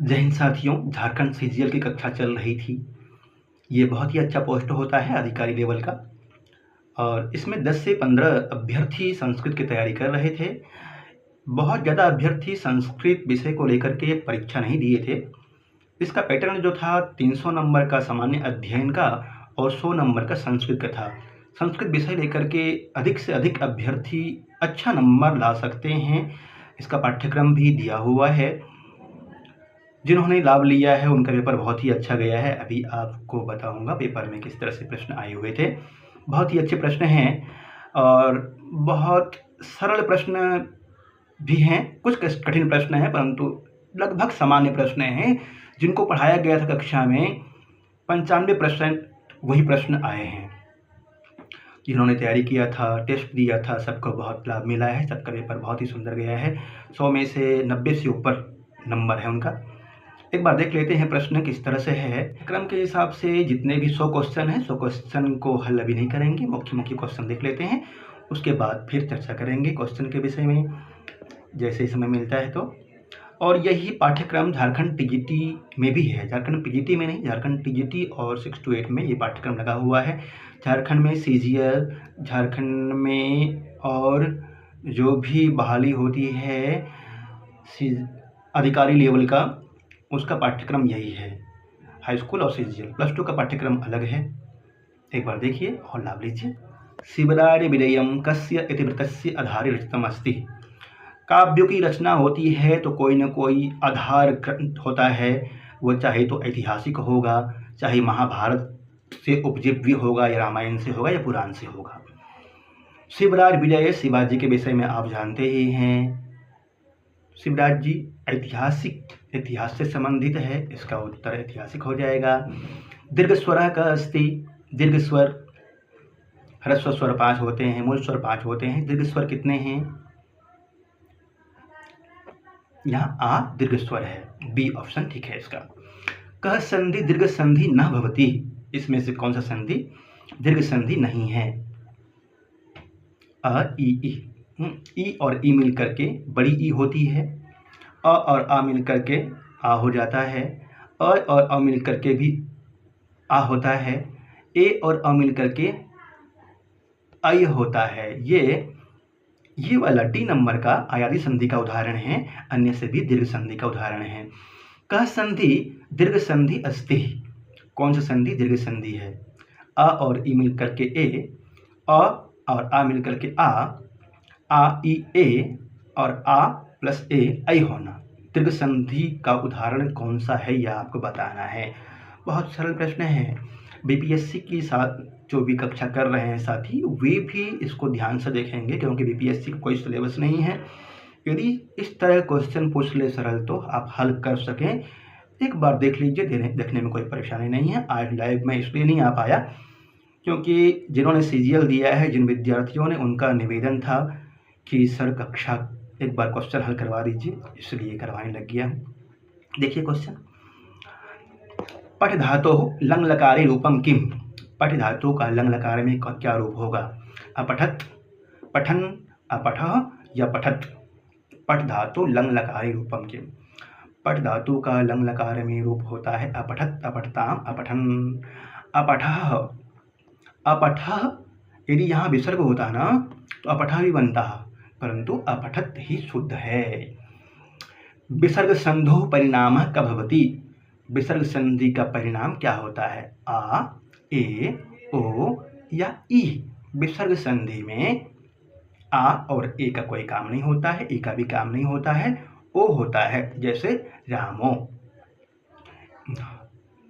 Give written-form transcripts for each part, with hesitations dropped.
जय हिंद साथियों, झारखंड सीजीएल की कक्षा चल रही थी। ये बहुत ही अच्छा पोस्ट होता है अधिकारी लेवल का, और इसमें 10 से 15 अभ्यर्थी संस्कृत की तैयारी कर रहे थे। बहुत ज़्यादा अभ्यर्थी संस्कृत विषय को लेकर के परीक्षा नहीं दिए थे। इसका पैटर्न जो था 300 नंबर का सामान्य अध्ययन का और 100 नंबर का संस्कृत का था। संस्कृत विषय लेकर के अधिक से अधिक अभ्यर्थी अच्छा नंबर ला सकते हैं। इसका पाठ्यक्रम भी दिया हुआ है। जिन्होंने लाभ लिया है उनका पेपर बहुत ही अच्छा गया है। अभी आपको बताऊंगा पेपर में किस तरह से प्रश्न आए हुए थे। बहुत ही अच्छे प्रश्न हैं और बहुत सरल प्रश्न भी हैं। कुछ कठिन प्रश्न हैं, परंतु लगभग सामान्य प्रश्न हैं। जिनको पढ़ाया गया था कक्षा में 95% वही प्रश्न आए हैं। जिन्होंने तैयारी किया था, टेस्ट दिया था, सबको बहुत लाभ मिला है। सबका पेपर बहुत ही सुंदर गया है। 100 में से 90 से ऊपर नंबर है उनका। एक बार देख लेते हैं प्रश्न किस तरह से है। क्रम के हिसाब से जितने भी 100 क्वेश्चन हैं, 100 क्वेश्चन को हल अभी नहीं करेंगे। मुख्य क्वेश्चन देख लेते हैं, उसके बाद फिर चर्चा करेंगे क्वेश्चन के विषय में जैसे समय मिलता है तो। और यही पाठ्यक्रम झारखंड टीजीटी में भी है। झारखंड पीजीटी में नहीं, झारखंड टीजीटी और 6 to 8 में ये पाठ्यक्रम लगा हुआ है। झारखंड में सीजीएल, झारखंड में और जो भी बहाली होती है अधिकारी लेवल का, उसका पाठ्यक्रम यही है। हाई स्कूल और सीजीएल प्लस 2 का पाठ्यक्रम अलग है। एक बार देखिए और लाभ लीजिए। शिवरार्य विजयम कस्य इतिवृत्तस्य आधारे रचितम अस्ति। काव्यों की रचना होती है तो कोई न कोई आधार होता है। वो चाहे तो ऐतिहासिक होगा, चाहे महाभारत से उपजीव्य भी होगा, या रामायण से होगा, या पुराण से होगा। शिवराज विजय शिवाजी के विषय में आप जानते ही हैं। शिवराज जी इतिहास से संबंधित है, इसका उत्तर ऐतिहासिक हो जाएगा। दीर्घ स्वर का अस्ति। दीर्घ स्वर, ह्रस्व स्वर 5 होते हैं, मूल स्वर 5 होते हैं। दीर्घ स्वर कितने हैं? यहाँ आ दीर्घ स्वर है, बी ऑप्शन ठीक है इसका। कह संधि दीर्घ संधि न भवती। इसमें से कौन सा संधि दीर्घ संधि नहीं है? अ ई और ई मिल करके बड़ी ई होती है। अ और आ मिल करके आ हो जाता है। अ और अ मिल करके भी आ होता है। ए और अ मिल करके ऐ होता है। ये वाला डी नंबर का आयादी संधि का उदाहरण है। अन्य से भी दीर्घ संधि का उदाहरण है। कह संधि दीर्घ संधि अस्ति। कौन सा संधि दीर्घ संधि है? अ और ई मिल करके ए, अ और आ मिल करके आ ई ए, और आ प्लस ए ऐ होना। दीर्घ संधि का उदाहरण कौन सा है यह आपको बताना है। बहुत सरल प्रश्न है। बीपीएससी की साथ जो भी कक्षा कर रहे हैं साथी, वे भी इसको ध्यान से देखेंगे, क्योंकि बीपीएससी का कोई सिलेबस नहीं है। यदि इस तरह क्वेश्चन पूछ ले सरल तो आप हल कर सकें। एक बार देख लीजिए, देखने में कोई परेशानी नहीं है। आज लाइव में इसलिए नहीं आ पाया क्योंकि जिन्होंने सीजीएल दिया है, जिन विद्यार्थियों ने, उनका निवेदन था कि सर कक्षा एक बार क्वेश्चन हल करवा दीजिए, इसलिए करवाने लग गया हूँ। देखिए क्वेश्चन। पठ धातु लंग लकारे रूपम किम। पठ धातु का लंग लकार में क्या रूप होगा? अपठत, पठन, अपठः या पठत। पठ धातु लंग लकारे रूपम किम। पठ धातु का लंग लकार में रूप होता है अपठत, अपठताम, अपठन, अपठः। अपठः यदि यहाँ विसर्ग होता ना तो अपठः भी बनता, परंतु अपठत ही शुद्ध है। विसर्ग संधो परिणाम का भवति। विसर्ग संधि का परिणाम क्या होता है? आ, ए, ओ या ई। विसर्ग संधि में आ और ए का कोई काम नहीं होता है, ई का भी काम नहीं होता है, ओ होता है। जैसे रामो,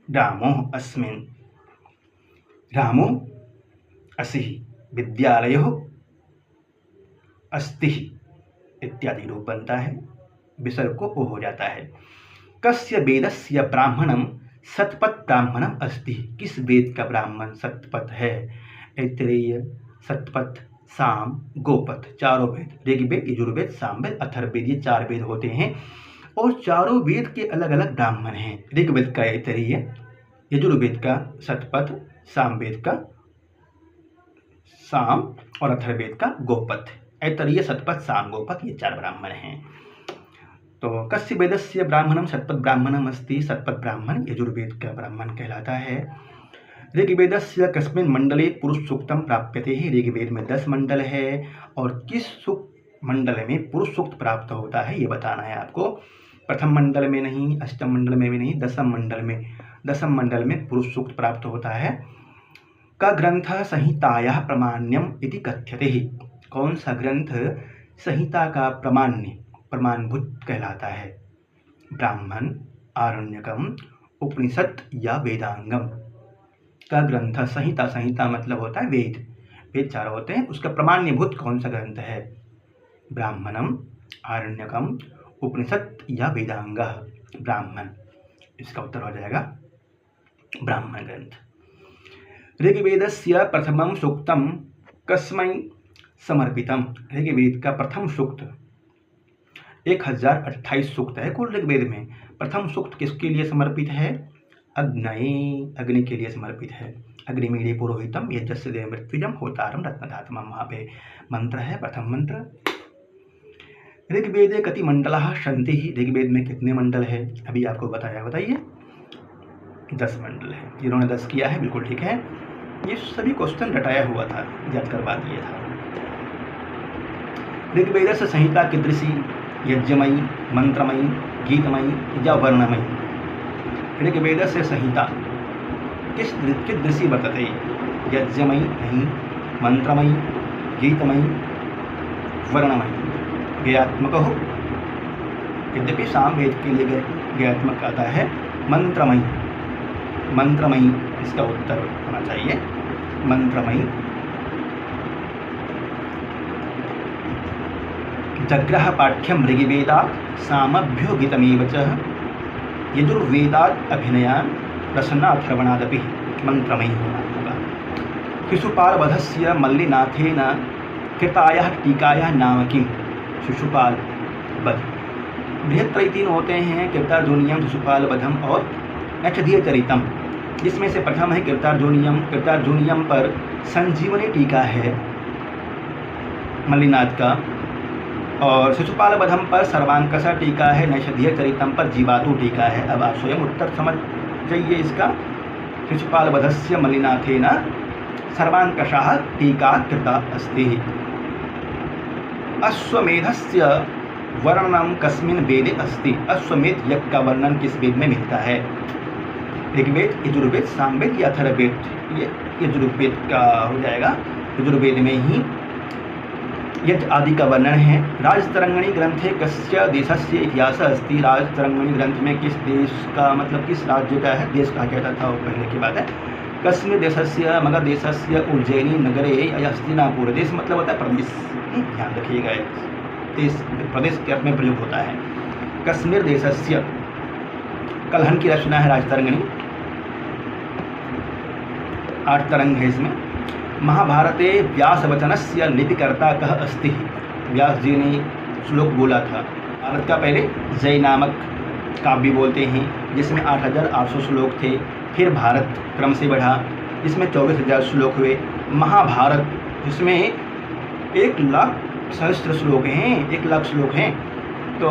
रामो अस्मिन्, रामो असि, विद्यालयो अस्ति इत्यादि रूप बनता है। विसर्ग को ओ हो जाता है। कस्य वेदस्य ब्राह्मणम सतपथ ब्राह्मणम अस्ति। किस वेद का ब्राह्मण सतपथ है? ऐतरेय, सतपथ, साम, गोपथ, चारों वेद। ऋग्वेद, यजुर्वेद, सामवेद, अथर्ववेद, ये 4 वेद होते हैं और चारों वेद के अलग अलग ब्राह्मण हैं। ऋग्वेद का ऐतरेय, यजुर्वेद का सतपथ, सामवेद का साम और अथर्ववेद का गोपथ। ऐतरेय, सतपथ, साम, गोपथ, ये 4 ब्राह्मण हैं। तो कस्य वेदस्य ब्राह्मणम शतपथ ब्राह्मणम अस्ति। शतपथ ब्राह्मण यजुर्वेद का ब्राह्मण कहलाता है। ऋग्वेदस्य कस्मिन् मंडले पुरुष सूक्तम प्राप्यते है। ऋग्वेद में 10 मंडल है और किस सूक्त मंडल में पुरुष सूक्त प्राप्त होता है ये बताना है आपको। प्रथम मंडल में नहीं, अष्टम मंडल में भी नहीं, दसम मंडल में पुरुष सूक्त प्राप्त होता है। का ग्रंथ संहितायाः प्रामाण्यम इति कथ्यते है। कौन सा ग्रंथ संहिता का प्रमाणभूत कहलाता है? ब्राह्मण, आरण्यकम, उपनिषद या वेदांगम का ग्रंथ। संहिता मतलब होता है वेद 4 होते हैं, उसका प्रमाण्यभूत कौन सा ग्रंथ है? ब्राह्मणम, आरण्यकम, उपनिषद या वेदांग। ब्राह्मण, इसका उत्तर हो जाएगा ब्राह्मण ग्रंथ। ऋग्वेदस्य प्रथमं सूक्तम कस्मै समर्पितम। ऋग्वेद का प्रथम सूक्त 1028 सूक्त है कुल ऋग्वेद में। प्रथम सूक्त किसके लिए समर्पित है? अग्नि के लिए समर्पित है। अग्निमीळे पुरोहितम यज्ञस्य देव मृत्युजम होतारम रत्नधातमम। वहाँ पे मंत्र है, प्रथम मंत्र। ऋग्वेदे कति मंडलाः सन्ति। ऋग्वेद में कितने मंडल है? अभी आपको बताया, बताइए। 10 मंडल है। जिन्होंने 10 किया है बिल्कुल ठीक है। ये सभी क्वेश्चन रटाया हुआ था, याद करवा दिया था। ऋग्वेद से संहिता कीदृशी? यज्ञमयी, मंत्रमयी, गीतमयी या वर्णमयी? ऋग्वेद से संहिता कीदृशी वर्तते? यज्ञमयी नहीं, मंत्रमयी, गीतमयी, वर्णमयी। ज्ञात्मक हो, यद्यपि सामवेद के लिए ज्ञात्मक आता है। मंत्रमयी इसका उत्तर होना चाहिए, मंत्रमयी। जग्रह पाठ्यम ऋग्वेदात् सामभ्यो गीतमेव च यजुर्वेदात् अभिनयान् रसनाथर्वणादपि। मंत्रमयी होना होगा। शिशुपालवधस्य मल्लिनाथेन कृतायाः टीकायाः नाम किम्? शिशुपाल वध। बृहत्त्रयी 3 होते हैं, कीर्तार्जुनीयम, शिशुपाल वधम और नैषधीय चरितम। जिसमें से प्रथम है कीर्तार्जुनीयम। कीर्तार्जुनीयम पर संजीवनी टीका है मल्लिनाथ का, और शिशुपाल वधम पर सर्वांकसा टीका है। नैषधीय चरितम पर जीवातु टीका है। अब आप स्वयं उत्तर समझ जाइए इसका। शिशुपाल वधस्य मल्लिनाथेन सर्वांकषः टीका कृता अस्ति। अश्वमेधस्य वर्णनम कस्मिन् वेदे अस्ति। अश्वमेध यज्ञ का वर्णन किस वेद में मिलता है? ऋग्वेद, यजुर्वेद, सामवेद या अथर्ववेद? ये यजुर्वेद का हो जाएगा। यजुर्वेद में ही यज्ञ आदि का वर्णन है। राजतरंगिणी ग्रंथे कस्य देशस्य इतिहास अस्ति। राजतरंगिणी ग्रंथ में किस देश का, मतलब किस राज्य का है? देश कहा कहता था वो पहले की बात है। कस्मिन् देशस्य मगध देशस्य उज्जैनी नगरे हस्तिनापुर। देश मतलब होता है प्रदेश, ध्यान रखिएगा। देश प्रदेश के अर्थ में प्रयोग होता है। कश्मीर देशस्य, कलहन की रचना है राजतरंगिणी। 8 तरंग है इसमें। महाभारते व्यासवचनस्य लिपिकर्ता कः अस्ति। व्यास जी ने श्लोक बोला था। भारत का पहले जय नामक काव्य बोलते हैं, जिसमें 8800 श्लोक थे। फिर भारत क्रम से बढ़ा, जिसमें 24,000 श्लोक हुए। महाभारत जिसमें 1,00,000 सहस्त्र श्लोक हैं, 1,00,000 श्लोक हैं। तो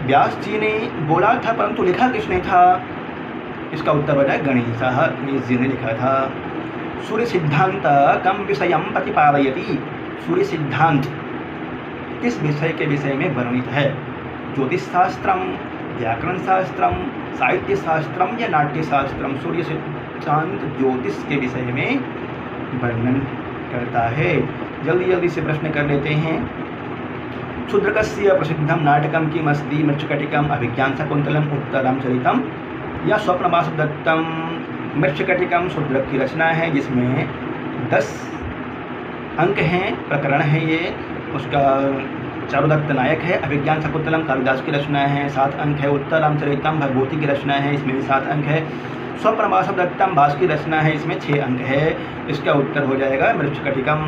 व्यास जी ने बोला था, परंतु लिखा किसने था? इसका उत्तर हो जाए गणेश जी ने लिखा था। सूर्य सिद्धांत कम विषयम प्रतिपादयति। सूर्य सिद्धांत किस विषय के विषय में वर्णित है? ज्योतिष शास्त्रम, व्याकरण शास्त्रम, साहित्य शास्त्रम या नाट्य शास्त्रम? सूर्य सिद्धांत ज्योतिष के विषय में वर्णन करता है। जल्दी जल्दी से प्रश्न कर लेते हैं। शूद्रकस्य प्रसिद्धम नाटकम किमस्ति? मृच्छकटिकम, अभिज्ञान शाकुंतलम, उत्तरामचरितम या स्वप्नवासुदत्तम? मृच्छकटिकम शूद्रक की रचना है, जिसमें 10 अंक हैं, प्रकरण है ये। उसका चारुदत्त नायक है। अभिज्ञान शाकुंतलम कालिदास की रचना है, 7 अंक है। उत्तरामचरितम भगवती की रचना है, इसमें भी 7 अंक है। स्वप्नवासुदत्तम भास की रचना है, इसमें 6 अंक है। इसका उत्तर हो जाएगा मृच्छकटिकम।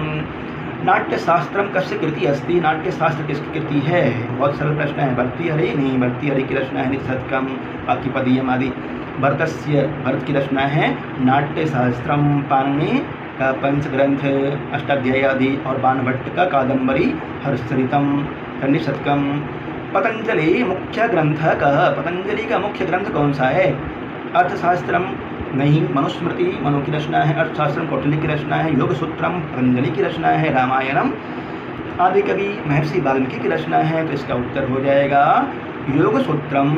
नाट्य शास्त्रम कस्य कृति अस्ति? नाट्य शास्त्र किसकी कृति है? बहुत सरल प्रश्न है। भर्तृहरि नहीं, भर्तृहरि की रचना है निशतकम, वाक्यपदीयम आदि। भरत की रचना है नाट्य शास्त्रम। पाणिनि का पंचग्रंथ अष्टाध्यायी आदि, और बाणभट्ट का कादम्बरी हर्षचरितम, निशतकम। पतंजलि मुख्य ग्रंथ कह, पतंजलि का मुख्य ग्रंथ कौन सा है? अर्थशास्त्रम नहीं, मनुस्मृति मनु की रचना है, अर्थशास्त्रम कौटिल्य की रचना है, योग सूत्रम पतंजलि की रचना है, रामायणम आदि कवि महर्षि वाल्मीकि की रचना है। तो इसका उत्तर हो जाएगा योग सूत्रम।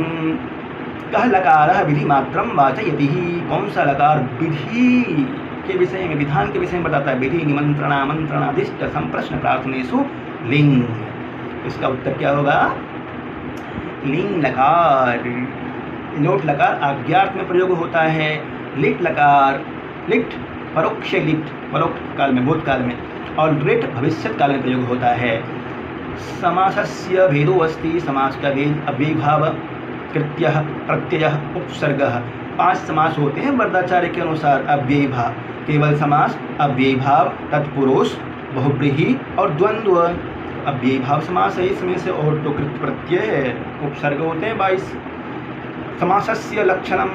कह लकार विधि मात्रम वाचयति, कौन सा लकार विधि के विषय में, विधान के विषय में बताता है? विधि निमंत्रण आमंत्रण आदिष्ट संप्रश्न प्रार्थनेषु लिंग। इसका उत्तर क्या होगा? लिंग लकार। लोट लकार आज्ञार्थ में प्रयोग होता है। लिट लकार, लिट परोक्ष, लिट परोक्ष काल में, भूतकाल में, और लिट भविष्यत काल में प्रयोग होता है। समासस्य भेदो अस्ति, समास का भेद अव्ययीभाव, कृत्यः, प्रत्ययः, उपसर्गः। 5 समास होते हैं वर्दाचार्य के अनुसार। अव्ययीभाव केवल समास, अव्ययीभाव तत्पुरुष, बहुब्रीहि और द्वंद्व। अव्ययीभाव समास है, इसमें से और तो कृत प्रत्यय उपसर्ग होते हैं 22। समासस्य लक्षणम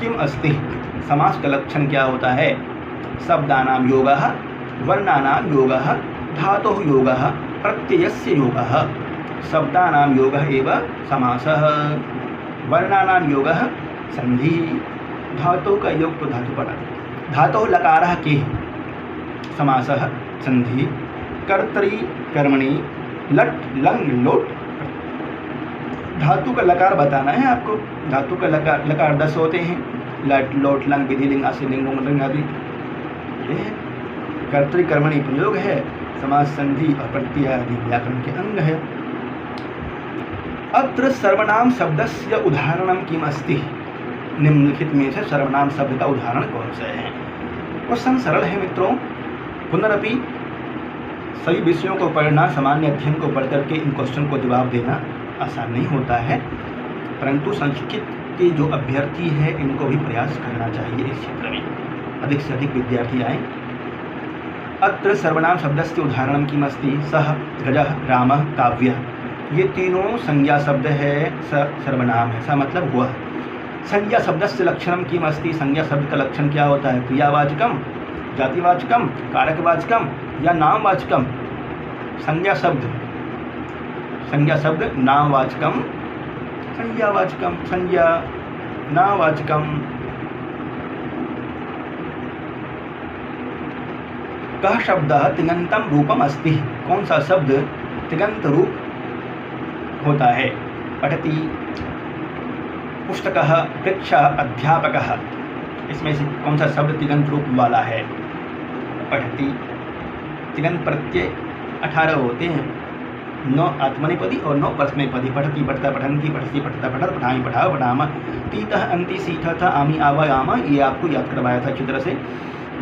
किम अस्ति, समास का लक्षण क्या होता है? शब्दानां योगः, वर्णानां योगः, धातोः योगः, प्रत्ययस्य योगः। शब्दानां योगः एव समासः, वर्णानां योगः संधि, धातु का योग तो धातुपद। धातोः लकारः के, समासः संधि, कर्तरि कर्मणि, लट लंग लोट। धातु का लकार बताना है आपको। धातु का लकार 10 होते हैं। लट लोट लंग विधि लिंग आश्रय लिंग लिंग आदि। कर्तरि कर्मणि प्रयोग है, समास संधि और प्रत्यय आदि व्याकरण के अंग है। अत्र सर्वनाम शब्दस्य उदाहरणम किम अस्ति, निम्नलिखित में से सर्वनाम शब्द का उदाहरण कौन सा है? क्वेश्चन सरल है मित्रों। पुनरअपि सभी विषयों को पढ़ना, सामान्य अध्ययन को पढ़ करके इन क्वेश्चन को जवाब देना आसान नहीं होता है, परंतु संस्कृत के जो अभ्यर्थी हैं इनको भी प्रयास करना चाहिए इस क्षेत्र में, अधिक से अधिक विद्यार्थी आएँ। अत्र सर्वनाम शब्दस्य उदाहरणम किम अस्ति, सः गजः रामः काव्यः। ये तीनों संज्ञा शब्द है, सर्वनाम है, सा मतलब हुआ। संज्ञा शब्दस्य लक्षणम किम अस्ति, संज्ञा शब्द का लक्षण क्या होता है? क्रियावाचकम, जातिवाचकम, कारकवाचकम या नामवाचकम। संज्ञा शब्द नामवाचकम, संज्ञावाचकम, संज्ञा नामवाचकम। कः शब्दः तिङन्तं रूपम अस्ति, कौन सा शब्द तिङन्त रूप होता है? पठति, पुस्तकः, वृक्षः, अध्यापकः। इसमें से कौन सा शब्द तिङन्त रूप वाला है? पठति। तिङन्त प्रत्यय 18 होते हैं, 9 आत्मनेपदी और 9 परस्मैपदी। पठति, पठता, पठन्ति, पठति, पठता, पठत, पठामि, पठाव, पठामः। तीतः, अन्ति, सीठः, था, आमि, आवा, यामा। ये आपको याद करवाया था अच्छी तरह से।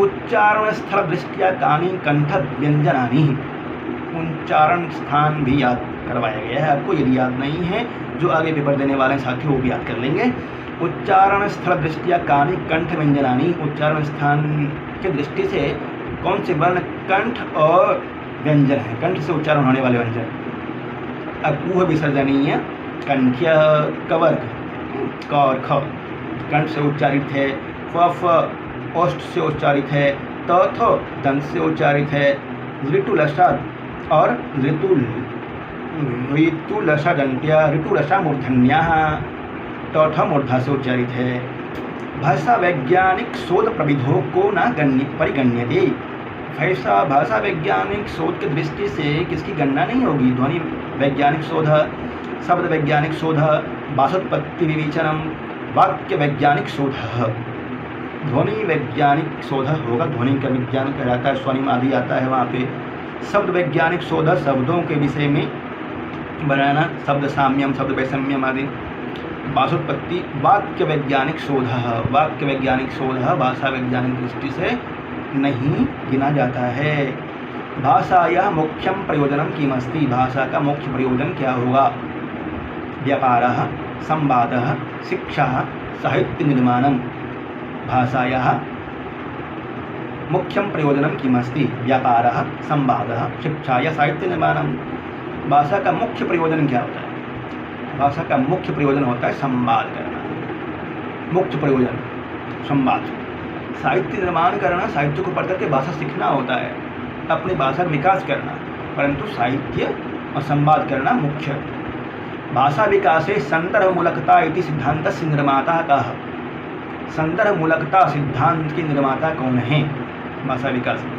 उच्चारण स्थल दृष्टिया कानि कंठ व्यंजनानि, उच्चारण स्थान भी याद करवाया गया है आपको। यदि याद नहीं है, जो आगे पेपर देने वाले साथी वो भी याद कर लेंगे। उच्चारण स्थल दृष्टिया कानि कंठ व्यंजनानि, उच्चारण स्थान की दृष्टि से कौन से वर्ण कंठ और व्यंजन है, कंठ से उच्चारण होने वाले व्यंजन। अकुह विसर्जनीय, कंठ्य, कवर्ग, क और ख कंठ से उच्चारित है। फ ओष्ठ से उच्चारित है। त थ दंत से उच्चारित है। ऋतु लसाद और ऋतु लसा दंत्या, ऋतु लसा मूर्धन्या, ट ठ मूर्धा से उच्चारित है। भाषा वैज्ञानिक शोध प्रविधों को न परिगण्यते, भाषा वैज्ञानिक शोध की दृष्टि से किसकी गणना नहीं होगी? ध्वनि वैज्ञानिक शोध, शब्द वैज्ञानिक शोध, भाषोत्पत्ति विवेचनम, वाक्य वैज्ञानिक शोध। ध्वनि वैज्ञानिक शोध होगा, ध्वनि का विज्ञान कहलाता है, स्वनिम आदि आता है वहाँ पे। शब्द वैज्ञानिक शोध, शब्दों के विषय में बनाना, शब्द साम्यम, शब्द वैषम्यम आदि। भाषोत्पत्ति, वाक्य वैज्ञानिक शोध, वाक्य वैज्ञानिक शोध भाषा वैज्ञानिक दृष्टि से नहीं गिना जाता है। भाषायाः मुख्यम प्रयोजनम किमस्ति, भाषा का मुख्य प्रयोजन क्या होगा? व्यापारः, संवादः, शिक्षा, साहित्य निर्माणम। भाषायाः मुख्यम प्रयोजनम किमस्ति, व्यापारः, संवादः, शिक्षा या साहित्य निर्माणम। भाषा का मुख्य प्रयोजन क्या होता है? भाषा का मुख्य प्रयोजन होता है संवाद करना, मुख्य प्रयोजन संवाद। साहित्य निर्माण करना, साहित्य को पढ़ करके भाषा सीखना होता है, अपनी भाषा का विकास करना, परंतु साहित्य और संवाद करना मुख्य। भाषा विकासे संदर्भमूलकता इति सिद्धान्तस्य निर्माता कः? संदर्भमूलकता सिद्धांत के निर्माता कौन है भाषा विकास में?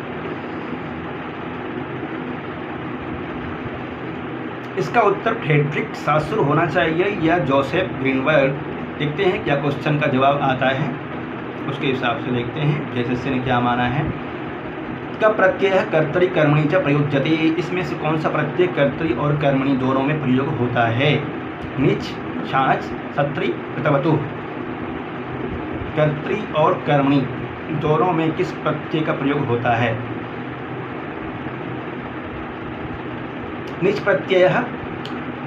इसका उत्तर फ्रेडरिक सासुर होना चाहिए या जोसेफ ग्रीनबर्ग। देखते हैं क्या क्वेश्चन का जवाब आता है, उसके हिसाब से देखते हैं जैसे ने क्या माना है। का प्रत्यय कर्तरी कर्मणि च प्रयुज्यते, इसमें से कौन सा प्रत्यय कर्तरी और कर्मणि दोनों में प्रयोग होता है? निच, शाच, सत्री, कृतवतु। कर्तरी और कर्मणि दोनों में किस प्रत्यय का प्रयोग होता है? निच प्रत्यय।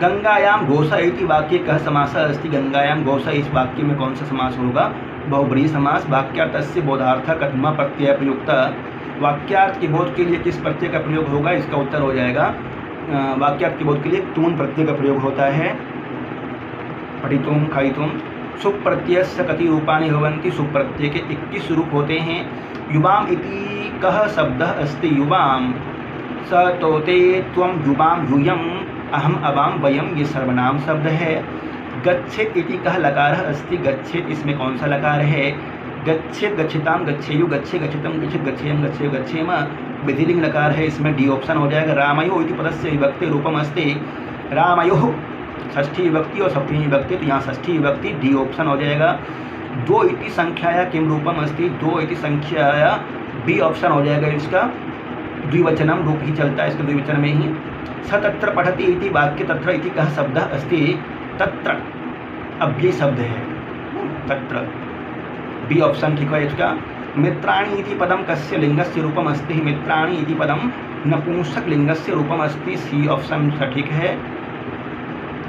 गंगायाम घोषा इति वाक्ये कः समासः अस्ति? गंगायाम घोषा इस वाक्य में कौन सा समास होगा? बहुब्रीहि समास। वाक्यार्थस्य बोधार्थ कथमा प्रत्यय प्रयुक्त, वाक्यार्थ के बोध के लिए किस प्रत्यय का प्रयोग होगा? इसका उत्तर हो जाएगा वाक्यार्थ के बोध के लिए तून प्रत्यय का प्रयोग होता है। पठितुम खायितुम। सुप प्रत्यय से कति रूपाणि भवन्ति? सुप प्रत्यय के 21 रूप होते हैं। युवाम इति कः शब्दः अस्ति? युवाम स तोते त्वं युवाम यूयम अहम अवाम वयम, ये सर्वनाम शब्द है। गच्छेत इति कः लकारः अस्ति? गच्छेत इसमें कौन सा लकार है? गच्छेत गच्छताम गच्छेयु, गच्छे गच्छतम गच्छेत गच्छेयम गच्छेयु गच्छेम, विधिलिंग लकार है, इसमें डी ऑप्शन हो जाएगा। रामयो इति पदस्य विभक्ति रूपम अस्ति। रामयो षष्ठी विभक्ति और सप्तमी विभक्ति, तो यहाँ षष्ठी विभक्ति डी ऑप्शन हो जाएगा। दो इति संख्याया किम रूपम अस्ति? दो इति संख्याया बी ऑप्शन हो जाएगा, इसका द्विवचनम रूप ही चलता है, इसके द्विवचन में ही। स तत्र पठति इति वाक्य तत्र इति कः शब्दः अस्ति? तत्र अव्यय शब्द है, तत्र बी ऑप्शन ठीक है इसका। मित्राणि इति पदम कस्य लिंगस्य रूपम अस्ति? मित्राणि इति पदम नपुंसक लिंगस्य रूपम अस्ति, सी ऑप्शन सठीक है।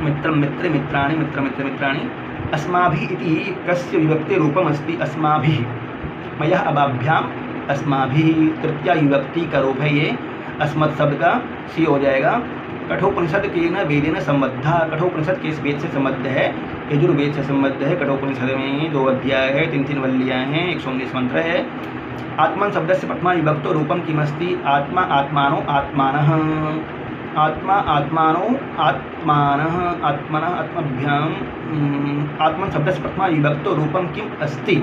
मित्र मित्र मित्राणि, मित्र मित्र मित्राणि। अस्माभिः इति कस्य विभक्ति रूपम अस्ति? अस्माभिः। मयः अवाभ्याम अस्माभिः तृतीया विभक्ति का रूप है ये, अस्मत् शब्द का सी हो जाएगा। कठोपनिषद के न वेदेन संबद्धा, कठोपनिषद किस वेद से संबद्ध है? यजुर्वेद से संबद्ध है। कठोपनिषद में 2 अध्याय है, 3 वल्लियाँ हैं, 119 मंत्र है। आत्मन शब्द से प्रथमा विभक्तो रूपम किमस्ति? आत्मा आत्मानो आत्मानः, आत्मा आत्मानो आत्मानः, आत्मनः आत्मभ्याम। आत्मन शब्द से प्रथमा विभक्तो रूपम किम अस्ति?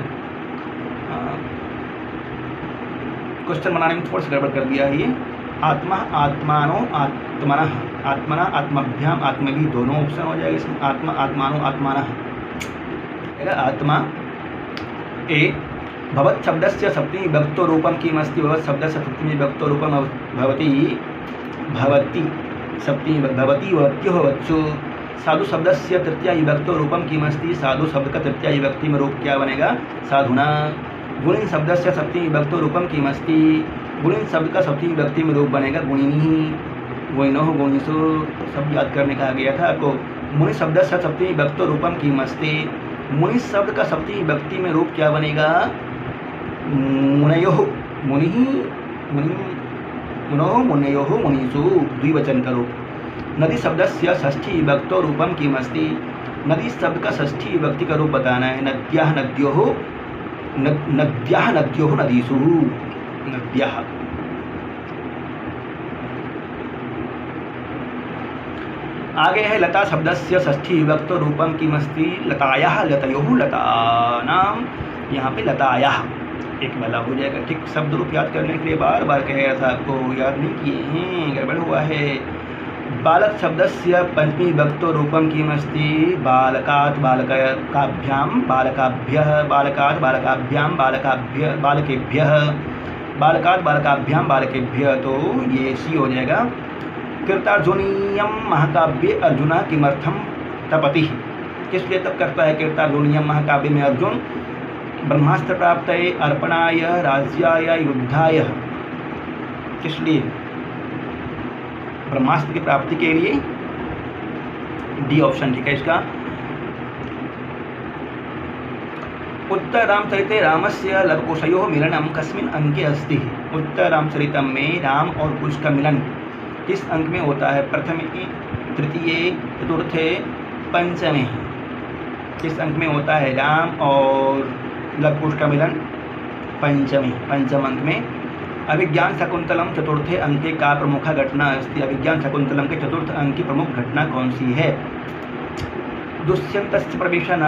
क्वेश्चन बनाने में थोड़ा सा गड़बड़ कर दिया है ये। आत्मा आत्मानो आत्मनः, आत्मना आत्मभ्याम, आत्मभी दोनों ऑप्शन हो जाएगा इसमें। आत्मा आत्मानो आत्मानः। आत्मा ए। भवत् शब्दस्य सप्तमी विभक्तो रूपम किमस्ति? भवत् शब्दस्य सप्तमी विभक्तो रूपम भवति, भवति सप्तमी भवति भवत्यो भवत्सु। साधु शब्दस्य तृतीया विभक्तो रूपम किमस्ति? साधु शब्द का तृतीया विभक्ति में रूप क्या बनेगा? साधुना। गुणिन शब्द से सप्तमी विभक्तो रूपम किमस्ति? गुणिन शब्द का सप्तमी विभक्ति में रूप बनेगा गुणिनी, गुणिनो गुणिसु, सब याद करने का आ गया था आपको। मुनि शब्द से सप्तमी विभक्तो रूपम किमस्ति? मुनि शब्द का सप्तमी विभक्ति में रूप क्या बनेगा? मुनयो मुनि, मुनि मुनो मुनयो मुनिषु, द्विवचन का रूप। नदी शब्द से षष्ठी विभक्तो रूपम किमस्ति? नदी शब्द का षष्ठी विभक्ति का रूप बताना है। नद्याः नद्योः, नद्याः नद्योः नदीषु, नद्याः। आगे है लता शब्द से षष्ठी विभक्तो रूपम किमस्ति? लतायाः लतयोः लतानाम, यहाँ पे लतायाः एक वाला हो जाएगा। ठीक, शब्द रूप याद करने के लिए बार बार कह रहा था आपको, याद नहीं किए हैं, गड़बड़ हुआ है। बालक शब्द से पंचमी विभक्तो रूपम किमस्ति? बालकात् बालकाभ्याम बालकाभ्यः, बालकात् बालकाभ्याम बालकाभ्य बालकेभ्यः, बालकात् बालकाभ्याम बालकेभ्यः, तो ये सी हो जाएगा। कीर्तार्जुनीयम महाकाव्ये अर्जुन किमर्थम तपति? किस लिए तप करता है कीर्तार्जुनीयम महाकाव्य में अर्जुन? ब्रह्मास्त्र प्राप्तये अर्पणाय राज्याय युद्धाय। किस लिए? ब्रह्मास्त्र की प्राप्ति के लिए, डी ऑप्शन ठीक है इसका। उत्तर रामचरिते रामस्य लवकुशयोः मिलनम कस्मिन् अंके अस्ति? उत्तर रामचरितम में राम और कुश का मिलन किस अंक में होता है? प्रथमे, तृतीये, चतुर्थे, पंचमे। किस अंक में होता है राम और लवकुश का मिलन? पंचमे, पंचम अंक में। अभिज्ञान शकुंतलम चतुर्थे अंके का प्रमुख घटना अस्ति? अभिज्ञान शकुंतलम के चतुर्थ अंक की प्रमुख घटना कौन सी है? दुष्यंतस्य प्रवेशन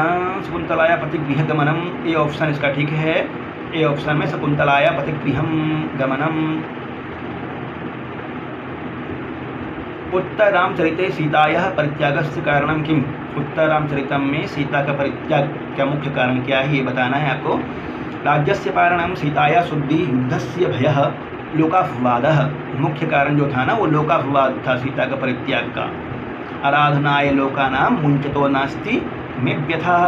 शकुंतलाया पतिगृह गमनम, ये ऑप्शन इसका ठीक है। ए ऑप्शन में शकुंतलाया पतिगृहम गमनम। उत्तर रामचरिते सीतायाः परित्यागस्य कारणम किम, उत्तर रामचरितम में सीता का परित्याग का मुख्य कारण क्या है ये बताना है आपको। राज्यस्य पारणम सीताया शुद्धि युद्धस्य भयः लोकापवादः, मुख्य कारण जो था ना वो लोकापवाद था सीता का परित्याग का। आराधनाय लोकानां मुञ्चतो नास्ति मे व्यथः।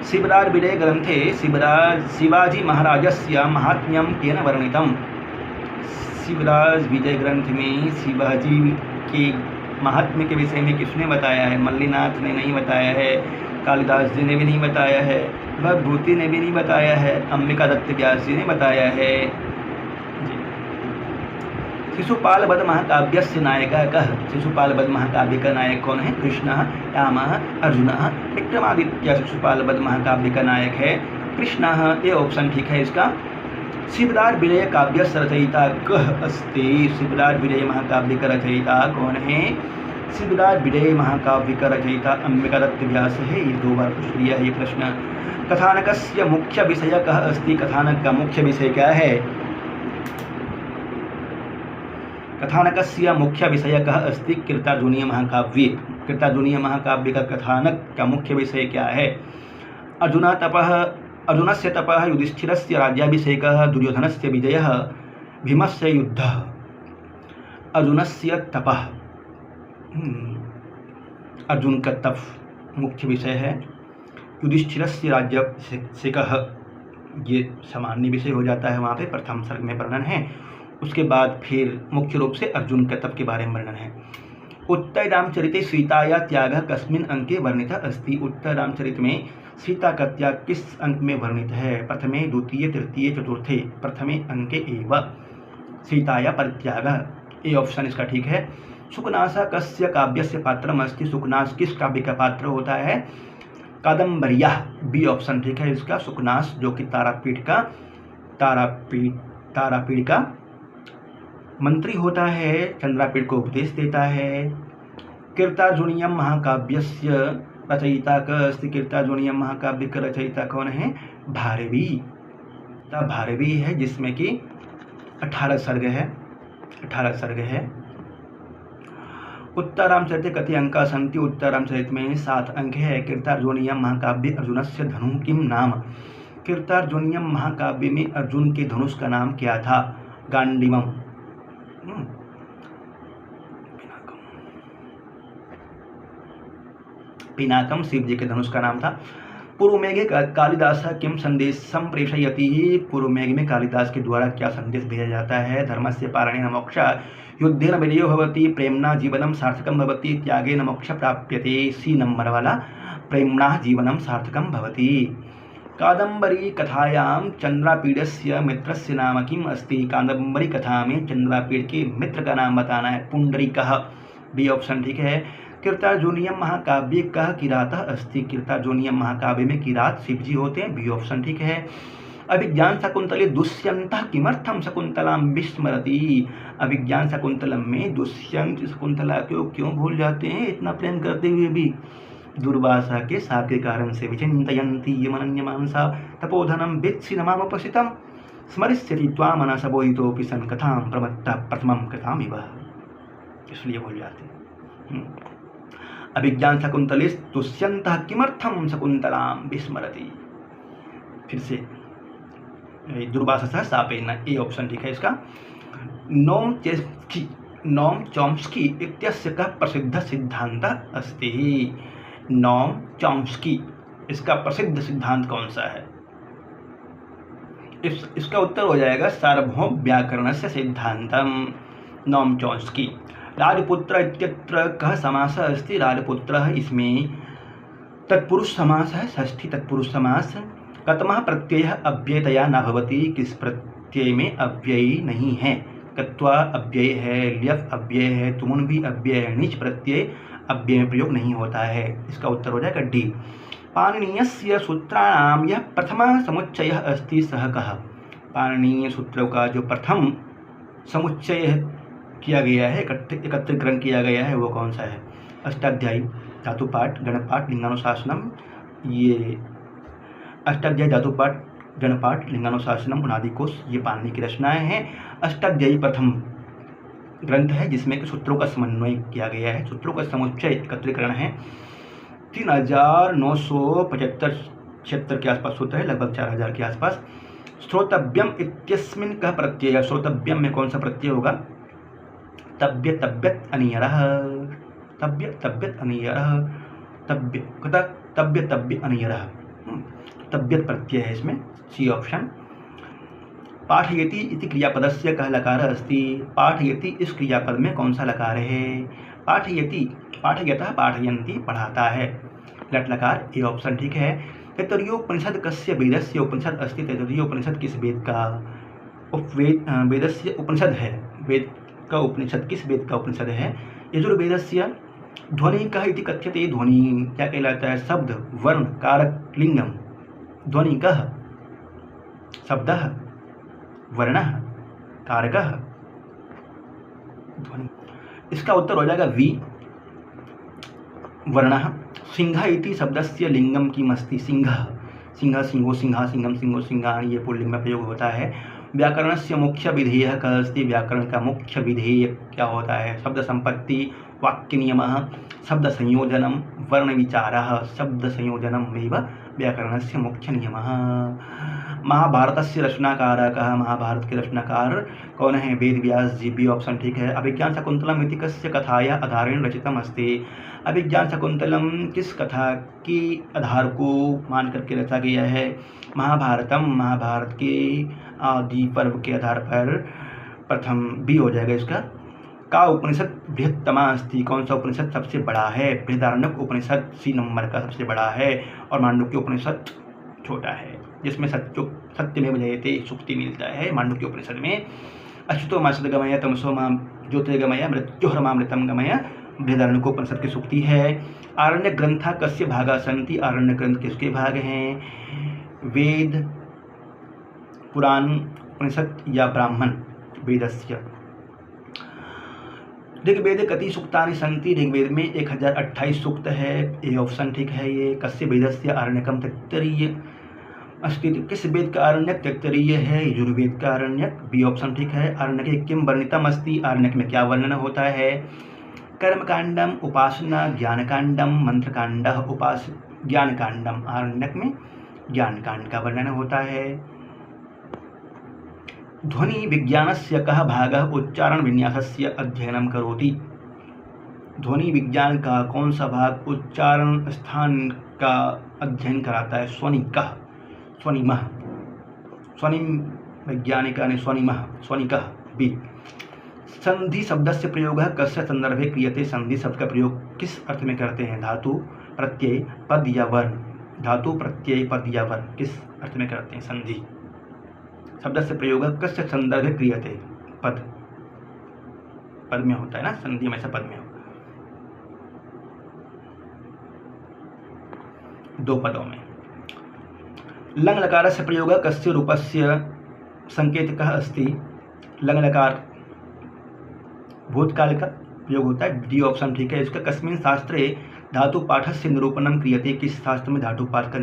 शिवराज विजय ग्रंथे शिवाजी महाराजस्य महात्म्यम केन वर्णितम, शिवराज विजय ग्रंथ में शिवाजी के महात्म्य के विषय में किसने बताया है? मल्लीनाथ ने नहीं बताया है, कालिदास जी ने भी नहीं बताया है, भगवती ने भी नहीं बताया है, अंबिका दत्त व्यास जी ने बताया है। शिशुपाल वध महाकाव्यस्य नायकः कः, शिशुपाल वध महाकाव्य का नायक कौन है? कृष्णः, रामः, अर्जुनः, विक्रमादित्य शिशुपाल वध महाकाव्य का नायक है कृष्णः, ये ऑप्शन ठीक है इसका। शिवराज विजय काव्यस्य रचयिता कः अस्ति, शिवराज विजय महाकाव्य का रचयिता कौन है? शिवराज विजय महाकाव्य का रचयिता अंबिका दत्त व्यास है। ये 2 बार पूछ लिया है ये प्रश्न। कथानकस्य मुख्य विषय कः अस्ति, कथानक का मुख्य विषय क्या है? कथानकस्य मुख्य विषय कः अस्ति कीर्तार्जुनीय महाकाव्ये, कीर्तार्जुनीय महाकाव्य का कथानक का मुख्य विषय क्या है? अर्जुनस्य तपः, युधिष्ठिरस्य राज्याभिषेकः, दुर्योधनस्य विजयः, भीमस्य युद्धः। अर्जुनस्य तपः, अर्जुन का तप मुख्य विषय है। युधिष्ठिरस्य राज्याभिषेकः, ये सामान्य विषय हो जाता है, वहाँ पे प्रथम सर्ग में वर्णन है। उसके बाद फिर मुख्य रूप से अर्जुन के तप के बारे में वर्णन है। उत्तर रामचरिते सीताया त्यागः कस्मिन् अंके वर्णितः अस्ति, उत्तर रामचरित में सीता का त्याग किस अंक में वर्णित है? प्रथमे, द्वितीय, तृतीय, चतुर्थे, प्रथमे अंके एव सीताया परित्यागः, ये ऑप्शन इसका ठीक है। सुकनासा कस्य काव्यस्य पात्रम अस्ति, सुकनास किस काव्य का पात्र होता है? कादम्बर्या, बी ऑप्शन ठीक है इसका। सुकनास जो कि तारापीठ का मंत्री होता है, चंद्रापीठ को उपदेश देता है। कीर्तार्जुनीयम महाकाव्यस्य रचयिता कः अस्ति, कीर्तार्जुनीयम महाकाव्य का रचयिता कौन है? भारवी, भारवी है, जिसमें कि 18 सर्ग है। उत्तर रामचरिते कति अंका सन्ति, उत्तर रामचरित में 7 अंक है। कीर्तार्जुनीयम महाकाव्य अर्जुनस्य धनुः किम नाम, कीर्तार्जुनीयम महाकाव्य में अर्जुन के धनुष का नाम क्या था? गांडीवम। पिनाकम शिव जी के धनुष का नाम था। पूर्वमेघे कालिदास किम संदेशम प्रेषयति, पूर्वमेघ में कालिदास के द्वारा क्या संदेश भेजा जाता है? धर्मस्य पारणेन मोक्षः, युद्धेन विजयो भवति, प्रेम्णा जीवनम सार्थकम भवति, त्यागेन मोक्ष प्राप्यते। सी नंबर वाला, प्रेम्णा जीवनम सार्थकम भवति। कादम्बरी कथायां चंद्रापीडस्य मित्रस्य नाम किम अस्ति, कादम्बरी कथा में चंद्रापीड के मित्र का नाम बताना है। पुंडरीकः, बी ऑप्शन ठीक है। कीर्तार्जुनीयम महाकाव्य कः किरातः अस्ति, कीर्तार्जुनीयम महाकाव्य में किरात शिव जी होते हैं, बी ऑप्शन ठीक है। अभिज्ञान शकुंतले दुष्यंतः किमर्थम शकुंतलां विस्मरति, अभिज्ञान शकुंतलम में दुष्यंत शकुंतला को क्यों भूल जाते हैं इतना प्रेम करते हुए भी? दुर्वासा के शाप के कारण से। विचिन्तयन्ति यमनन्यमानसा तपोधनं वेत्सि नमामुपस्थितं, स्मरिष्यति त्वामनसबोधितोऽपि सन् कथां प्रमत्तः प्रथमं कृतामिव, इसलिए भूल जाते हैं। अभिज्ञान शकुंतले दुष्यन्तः किमर्थं शकुंतलां विस्मरति, फिर से दुर्वासा शापेन, ये ऑप्शन ठीक है इसका। नोम चॉम्स्की इत्यस्य कः प्रसिद्ध सिद्धांतः अस्ति, नोम चॉम्स्की इसका प्रसिद्ध सिद्धांत कौन सा है? इसका उत्तर हो जाएगा सार्वभौम व्याकरणस्य सिद्धांतम, नोम चॉम्स्की। राजपुत्र इत्यत्र कः समासः अस्ति, राजपुत्रः इसमें तत्पुरुष समास है, षष्ठी तत्पुरुष समास। कतमः प्रत्ययः अव्ययतया न भवति, किस प्रत्यय में अव्ययी नहीं है? कत्वा अव्यय है, ल्यफ अव्यय है, तुमुन भी अव्यय है, निच प्रत्यय अव्यय में प्रयोग नहीं होता है। इसका उत्तर हो जाएगा डी। पाणिनीयस्य सूत्राणां यह प्रथम समुच्चयः अस्ति सः कः, पाणिनीय सूत्रों का जो प्रथम समुच्चय किया गया है, एकत्रीकरण किया गया है, वो कौन सा है? अष्टाध्यायी धातुपाठ गणपाठ लिंगानुशासनम, ये अष्टाध्यायी धातुपाठ गणपाठ लिंगानुशासनम उनादि कोश, ये पाणिनि की रचनाएं हैं। अष्टाध्यायी प्रथम ग्रंथ है जिसमें सूत्रों का समन्वय किया गया है, सूत्रों का समुच्चय एकत्रीकरण है। 3975 के आसपास सूत्र है, लगभग 4000 के आसपास। श्रोतव्यम इत्यस्मिन् कः प्रत्यय, श्रोतव्यम में कौन सा प्रत्यय होगा? तब्य तब्यत अनियरः, तब्य तब्यत अनियरः, तब्य तब्य तब्य अनियरः, तब्यत प्रत्यय है इसमें, सी ऑप्शन। पाठयति इति क्रियापदस्य कः लकार अस्ति, पाठयति इस क्रियापद में कौन सा लकार है? पाठयति, पाठयतः पाठयन्ति पढ़ाता है, लट लकार, ए ऑप्शन ठीक है। तैत्तरीयोपनिषद कस्य वेदस्य उपनिषद अस्ति, तैत्तरीयोपनिषद किस वेद का वेदस्य उपनिषद है, वेद का उपनिषद किस वेद का उपनिषद है? यजुर्वेदस्य। ध्वनि कः इति कथ्यते, ध्वनि क्या कहलाता है? शब्द वर्ण कारक लिंगम, ध्वनि कः शब्दः वर्णः कारकः ध्वनि, इसका उत्तर हो जाएगा वी वर्णः। सिंह इति शब्दस्य लिंगम किमस्ति, सिंह, सिंह सिंहो सिंहा सिंगम सिंहो सिंहानि, ये पुल्लिंग में प्रयोग होता है। व्याकरणस्य मुख्य विधेयः कः अस्ति, व्याकरण का मुख्य विधेय क्या होता है? शब्द संपत्ति, वाक्य नियमः, शब्द संयोजनम, वर्ण विचारः, शब्द संयोजनम एव व्याकरणस्य मुख्य नियमः। महाभारतस्य रचनाकारः कः, महाभारत के रचनाकार कौन है? वेद व्यास जी, बी ऑप्शन ठीक है। अभिज्ञान शकुंतलम इति कस्य कथाया आधारेण रचितम अस्ति, अभिज्ञान शकुंतलम किस कथा के आधार को मान करके रचा गया है? महाभारतम, महाभारत के आदि पर्व के आधार पर, प्रथम बी हो जाएगा इसका। का उपनिषद बृहत्तमा अस्ति, कौन सा उपनिषद सबसे बड़ा है? बृहदारण्यक उपनिषद सी नंबर का सबसे बड़ा है, और मांडुक्य उपनिषद छोटा है, जिसमें सत्यमेव जयते सुक्ति मिलता है मांडुक्य उपनिषद में। अच्युतो मा सद्गमय तमसो मा ज्योतिर्गमय मृत्युर्मामृतं गमय, बृहदारण्यक उपनिषद की सुक्ति है। आरण्यक ग्रंथा कस्य भागा सन्ति, आरण्यक ग्रंथ किसके भाग हैं? वेद, पुराण, उपनिषद या ब्राह्मण वेदस्य। ऋग्वेद कति सूक्तानि सन्ति, ऋग्वेद में 1028 सूक्त है, ए ऑप्शन ठीक है ये। कस्य वेदस्य आरण्यकम तैत्तरीय अस्ति, किस वेद का आरण्यक तैत्तरीय है? यजुर्वेद का आरण्यक, बी ऑप्शन ठीक है। आरण्यके किम वर्णितम अस्ति, आरण्यक में क्या वर्णन होता है? कर्मकांडम, उपासना, ज्ञानकांडम, मंत्रकांडः, ज्ञानकांडम, आरण्यक में ज्ञानकांड का वर्णन होता है। ध्वनि विज्ञानस्य कः भागः उच्चारण विन्यासस्य अध्ययनं करोति, ध्वनि विज्ञान का कौन सा भाग उच्चारण स्थान का अध्ययन कराता है? स्वनिकः, स्वनिमः, स्वनिम वैज्ञानिक ने स्वनिमः, स्वनिकः, बी। संधि शब्दस्य प्रयोगः कस्य संदर्भे क्रियते, संधि शब्द का प्रयोग किस अर्थ में करते हैं? धातु, प्रत्यय, पद या वर्ण, धातु, प्रत्यय, पद या वर्ण, किस अर्थ में करते हैं? संधि शब्दस्य प्रयोगः कस्य संदर्भे क्रियते, पद, पद में होता है ना, संधि हमेशा पद में होगा, दो पदों में। लंग लकारस्य प्रयोगः कस्य रूपस्य संकेतकः अस्ति, लंग लकार भूतकाल का प्रयोग होता है, डी ऑप्शन ठीक है इसका। कस्मिन् शास्त्रे धातु पाठस्य निरूपणम क्रियते, किस शास्त्र में धातु पाठ का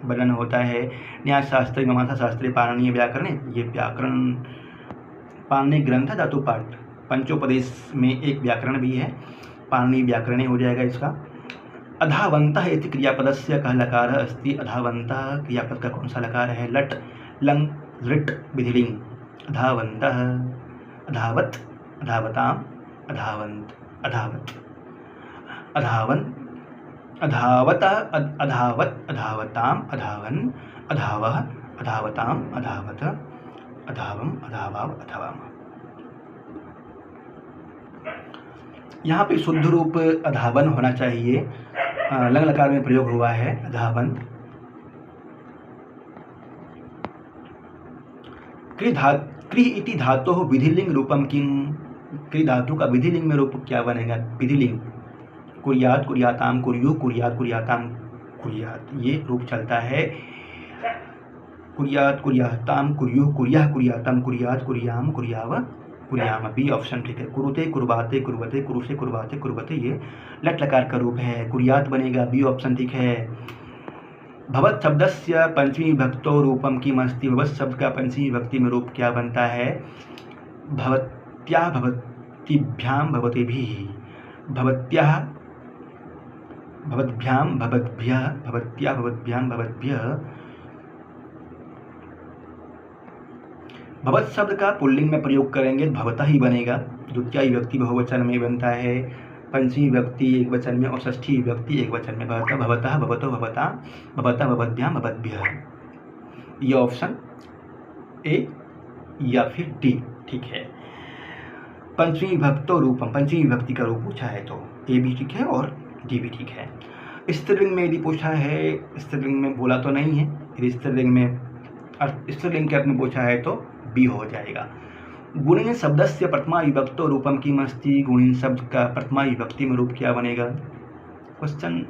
वर्णन होता है? न्याय शास्त्रे, मीमांसा शास्त्रे, पाणिनीय व्याकरण, ये व्याकरण पाणिनीय ग्रंथ है धातु पाठ, पंचोपदेश में एक व्याकरण भी है, पाणिनीय व्याकरण हो जाएगा इसका। अधावन्तः इति क्रियापदस्य कः लकारः अस्ति, अधावन्तः क्रियापद का कौन सा लकार है? लट, लंग, लृट, विधिलिंग। अधावन्तः, अधावत, अधावताम, अधावंत, अधावत, अधावन, अधावत, अधावत, अधावताम, अधावन, अधावः, अधावताम, अधावत, अधावम, अधावाव, अधावाम। यहाँ पे शुद्ध रूप अधावन होना चाहिए, लंग लकार में प्रयोग हुआ है अधावन। क्रि इति धातोः विधिलिंग रूपम किम, क्रि धातु का विधिलिंग में रूप क्या बनेगा? विधिलिंग, कुर्यात, कुर्याताम, कुर्यु, कुर्यात, कुर्याताम, कुर्यात, ये रूप चलता है। कुर्यात, कुर्याताम, कुर्यु, कुर्याह, कुर्याताम, कुर्यात, कुर्याम, कुर्याव, कुर्याम, बी ऑप्शन ठीक है। कुरुते, कुर्बाते, कुर्वते, कुरुषे, कुर्बाते, कुर्वते ये लट लकार का रूप है, कुर्यात बनेगा, बी ऑप्शन ठीक है। भवत शब्दस्य पंचमी विभक्तो रूपम किमस्ति, भवत शब्द का पंचमी विभक्ति में रूप क्या बनता है? भवत्या, भवतीभ्याम, भवतीभिः, भवत्याः, भवद्भ्याम, भवद्भ्यः, भवत्या, भवद्भ्याम, भवद्भ्यः। भवत शब्द का पुल्लिंग में प्रयोग करेंगे भवतः ही बनेगा, द्वितीय विभक्ति बहुवचन में बनता है, पंचमी विभक्ति एक वचन में और षष्ठी विभक्ति एक वचन में, भवतः, भवतः, भवतो, भवता, भवतः, भवद्भ्याम, भवद्भ्यः। ये ऑप्शन ए या फिर डी ठीक है। पंचमी विभक्तो रूपम, पंचमी विभक्ति का रूप पूछा है तो ए भी ठीक है और डी भी ठीक है। स्त्रीलिंग में यदि पूछा है, स्त्रीलिंग में बोला तो नहीं है, यदि स्त्रीलिंग के अर्थ में पूछा है तो बी हो जाएगा। गुणिन शब्दस्य प्रथमा विभक्तो रूपम किमस्ति, गुणिन शब्द का प्रथमा विभक्ति में रूप क्या बनेगा? क्वेश्चन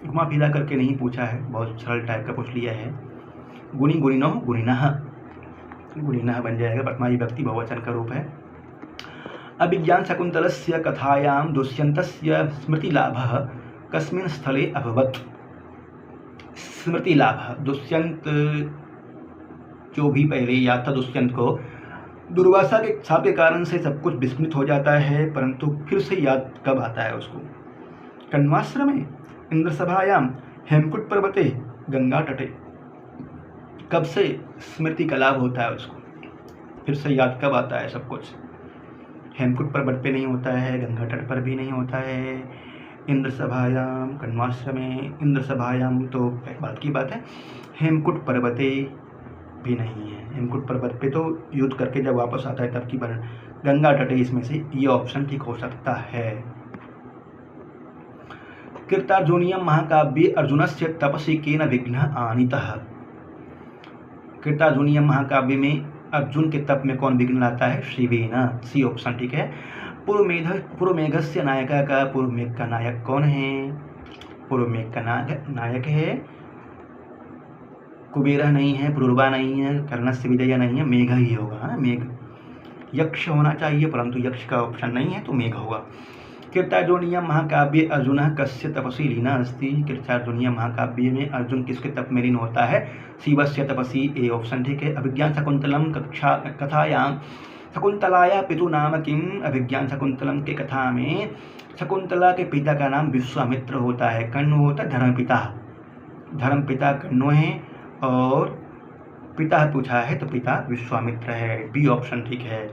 घुमा फिरा करके नहीं पूछा है, बहुत सरल टाइप का पूछ लिया है। गुणी, गुणिनो, गुणिनः, गुणिनः बन जाएगा, प्रथमा विभक्ति बहुवचन का रूप है। अभिज्ञान शकुंतलस्य कथायां दुष्यन्तस्य स्मृतिलाभः कस्मिन् स्थले अभवत्? स्मृतिलाभः, दुष्यंत जो भी पहले याद था दुष्यंत को, दुर्वासा के शाप के कारण से सब कुछ विस्मृत हो जाता है, परंतु फिर से याद कब आता है उसको? कण्वाश्रमे, इंद्रसभायां, हेमकूट पर्वते, गंगा तटे। कब से स्मृति का लाभ होता है उसको, फिर से याद कब आता है सब कुछ? हेमकूट पर्वत पे नहीं होता है, गंगा तट पर भी नहीं होता है, इंद्रसभायाम, कण्वाश्रमे, इंद्रसभायाम तो बात की बात है, हेमकूट पर्वते भी नहीं है, हेमकूट पर्वत पे तो युद्ध करके जब वापस आता है तब की बन, गंगा तटे, इसमें से ये ऑप्शन ठीक हो सकता है। कीर्तार्जुनीयम महाकाव्ये अर्जुनस्य तपसि केन विघ्नः आनीतः? कीर्तार्जुनीयम महाकाव्य में अर्जुन के तप में कौन विघ्न लाता है? शिवेन, सी ऑप्शन ठीक है। पूर्वमेघस्य नायका का, पूर्वमेघ का नायक कौन है? पूर्वमेघ का नायक है कुबेर नहीं है, पुरुरवा नहीं है, कर्णस्य विजय नहीं है, मेघ ही होगा। मेघ, यक्ष होना चाहिए परंतु यक्ष का ऑप्शन नहीं है तो मेघ होगा। कीर्तार्जुनीयम महाकाव्ये अर्जुनः कस्य तपसि लीनः अस्ति? कीर्तार्जुनीयम महाकाव्य में अर्जुन किसके तप में लीन होता है? शिवस्य तपसि, ए ऑप्शन ठीक है। अभिज्ञान शकुंतलम कथायां शकुंतलाया पितु नाम किम? अभिज्ञान शकुंतलम के कथा में शकुंतला के पिता का नाम विश्वामित्र होता है। कण्व होता है धर्मपिता, धर्मपिता कण्व है और पिता पूछा है तो पिता विश्वामित्र है, बी ऑप्शन ठीक है।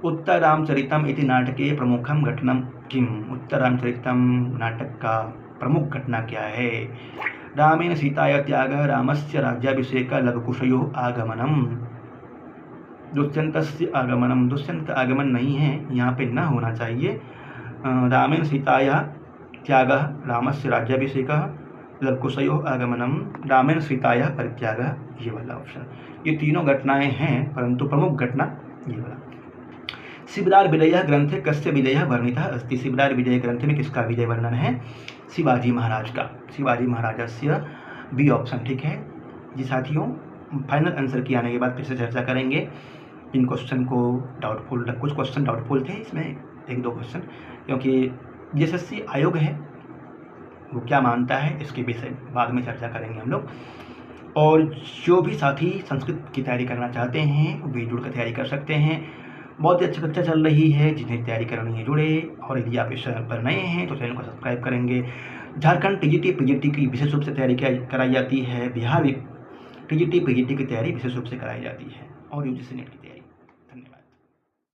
उत्तर रामचरितम इति नाटके प्रमुखम घटनम किम? उत्तर रामचरितम नाटक का प्रमुख घटना क्या है? रामेण सीताया त्यागः, रामस्य राज्याभिषेकः, लवकुशयोः आगमनम। दुष्यन्तस्य आगमनम, दुष्यंत का आगमन नहीं है, यहाँ पे न होना चाहिए। रामेण सीताया त्यागः, रामस्य राज्याभिषेकः, लवकुशयोः आगमनम, रामेण सीताया परित्यागः, ये वाला ऑप्शन। ये तीनों घटनाएं हैं परंतु प्रमुख घटना ये वाला। शिवरार विजय ग्रंथे कस्य विजय वर्णितः अस्ति? शिवरार विजय ग्रंथ में किसका विजय वर्णन है? शिवाजी महाराज का, शिवाजी महाराजस्य, बी ऑप्शन ठीक है। जी साथियों, फाइनल आंसर की आने के बाद फिर से चर्चा करेंगे इन क्वेश्चन को। डाउटफुल, कुछ क्वेश्चन डाउटफुल थे इसमें, एक दो क्वेश्चन, क्योंकि एसएससी आयोग है वो क्या मानता है इसके विषय बाद में चर्चा करेंगे हम लोग। और जो भी साथी संस्कृत की तैयारी करना चाहते हैं वे जुड़ कर तैयारी कर सकते हैं। बहुत ही अच्छी कक्षा चल रही है, जिन्हें तैयारी करनी है जुड़े। और यदि आप इस चैनल पर नए हैं तो चैनल को सब्सक्राइब करेंगे। झारखंड टीजीटी पीजीटी की विशेष रूप से तैयारी कराई जाती है, बिहार टीजीटी पीजीटी की तैयारी विशेष रूप से कराई जाती है, और यूजीसी नेट की तैयारी।